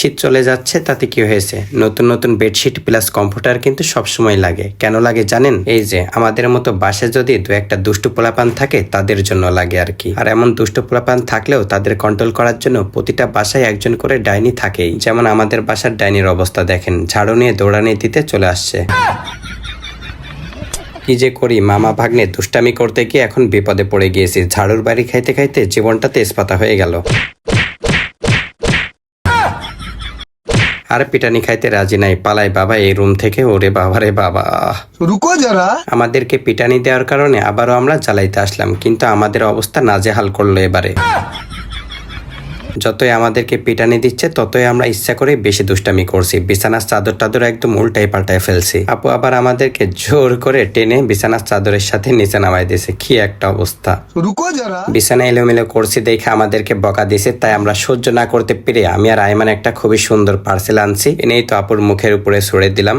শীত চলে যাচ্ছে, তাতে কি হয়েছে, নতুন নতুন বেডশিট প্লাস কমফোর্টার কিন্তু সবসময় লাগে। কেন লাগে জানেন? এই যে আমাদের মতো বাসায় যদি দু একটা দুষ্টু পোলাপান থাকে তাদের জন্য লাগে আর কি। আর এমন দুষ্টু পোলাপান থাকলেও তাদের কন্ট্রোল করার জন্য প্রতিটা বাসায় একজন করে ডাইনি থাকেই। যেমন আমাদের বাসার ডাইনির অবস্থা দেখেন, ঝাড়ু নিয়ে দৌড়ানি দিতে চলে আসছে। কি যে করি, মামা ভাগ্নে দুষ্টামি করতে গিয়ে এখন বিপদে পড়ে গিয়েছি। ঝাড়ুর বাড়ি খাইতে খাইতে জীবনটা তেজপাতা হয়ে গেল। আর পিটানি খাইতে রাজি নাই, পালাই বাবা এই রুম থেকে। ওরে বাবা রে বাবা, রুকো যারা। আমাদেরকে পিটানি দেওয়ার কারণে আবারও আমরা জ্বালাইতে আসলাম, কিন্তু আমাদের অবস্থা নাজেহাল করলো এবারে। যতই আমাদেরকে পিটানি দিচ্ছে ততই আমরা ইচ্ছা করে বেশি দুষ্টামি করছি। বিছানার চাদর টাদর একদম উল্টাই পাল্টায় ফেলছি। আপু আবার আমাদেরকে জোর করে টেনে বিছানার চাদরের সাথে নিচে নামাই দিয়েছে। কি একটা অবস্থা! রুকো যারা। বিছানা এলোমেলো করছি দেখে আমাদেরকে বকা দিয়েছে, তাই আমরা সহ্য না করতে পেরে আমি আর আইমান একটা খুবই সুন্দর পার্সেল আনছি, এনেই তো আপুর মুখের উপরে ছুড়ে দিলাম।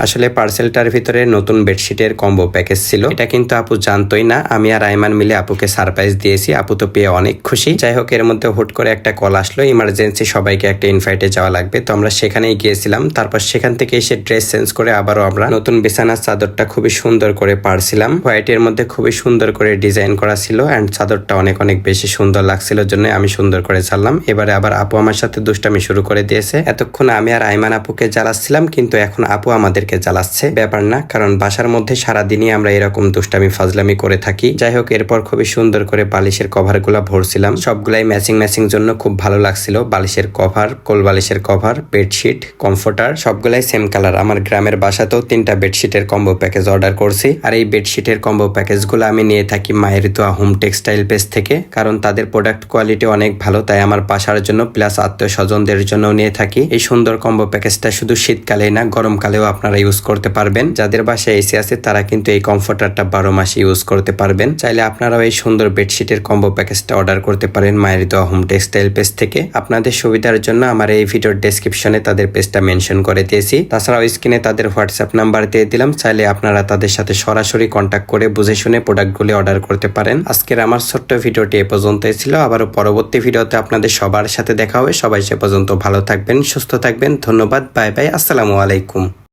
আসলে পার্সেলটার ভিতরে নতুন বেডশিটের কম্বো প্যাকেজ ছিল। এটা কিন্তু আপু জানতোই না। আমি আর আইমান মিলে আপুকে সারপ্রাইজ দিয়েছি। আপু তো পেয়ে অনেক খুশি। যাই হোক, এর মধ্যে হুট করে একটা কল আসলো, ইমার্জেন্সি সবাইকে একটা ইনভাইটে যাওয়া লাগবে। তো আমরা সেখানেই গিয়েছিলাম। তারপর সেখান থেকে এসে ড্রেস চেঞ্জ করে আবারও আমরা নতুন বিছানার চাদরটা খুবই সুন্দর করে পারছিলাম। হোয়াইটের মধ্যে খুবই সুন্দর করে ডিজাইন করা ছিল অ্যান্ড চাদরটা অনেক অনেক বেশি সুন্দর লাগছিল, জন্য আমি সুন্দর করে ছাড়লাম। এবারে আবার আপু আমার সাথে দুষ্টামি শুরু করে দিয়েছে। এতক্ষণ আমি আর আইমান আপুকে জ্বালাচ্ছিলাম, কিন্তু এখন আপু আমাদেরকে জ্বালাচ্ছে। ব্যাপার না, কারণ বাসার মধ্যে সারাদিনই আমরা এরকম দুষ্টামি ফাজলামি করে থাকি। যাই হোক, এরপর খুবই সুন্দর করে বালিশের কভার গুলা ভরছিলাম। সবগুলাই ম্যাচিং ম্যাচিং জন্য খুব ভালো লাগছিল। বালিশের কভার, কোল বালিশের কভার, বেডশিট, কমফোর্টার সবগুলাই সেম কালার। আমার গ্রামের বাসাতেও 3টা বেডশিটের কম্বো প্যাকেজ অর্ডার করছি। আর এই বেডশিটের কম্বো প্যাকেজ গুলো আমি নিয়ে থাকি মায়ের দোয়া হোম টেক্সটাইল পেজ থেকে, কারণ তাদের প্রোডাক্ট কোয়ালিটি অনেক ভালো। তাই আমার বাসার জন্য প্লাস আত্মীয় স্বজনদের জন্য নিয়ে থাকি। এই সুন্দর কম্বো প্যাকেজটা শুধু শীতকালে না, গরমকালেও আপনারা ইউজ করতে পারবেন। যাদের বাসায় এসি আছে তারা কিন্তু এই কমফোর্টারটা 12 মাস ইউজ করতে পারবেন। চাইলে আপনারাও এই সুন্দর বেডশিটের কম্বো প্যাকেজটা অর্ডার করতে পারেন মায়ের দোয়া হোম টেক্সটাইল পেজ থেকে। আপনাদের সুবিধার জন্য আমার এই ভিডিওর ডেসক্রিপশনে তাদের পেজটা মেনশন করে দিয়েছি। তাছাড়াও স্ক্রিনে তাদের হোয়াটসঅ্যাপ নাম্বার দিয়ে দিলাম, চাইলে আপনারা তাদের সাথে সরাসরি কন্ট্যাক্ট করে বুঝে শুনে প্রোডাক্টগুলি অর্ডার করতে পারেন। আজকের আমার ছোট্ট ভিডিওটি এ পর্যন্তই ছিল। আবারও পরবর্তী ভিডিওতে আপনাদের সবার সাথে দেখা হবে। সবাই সে পর্যন্ত ভালো থাকবেন, সুস্থ থাকবেন। ধন্যবাদ, বাই বাই, আসসালামু আলাইকুম।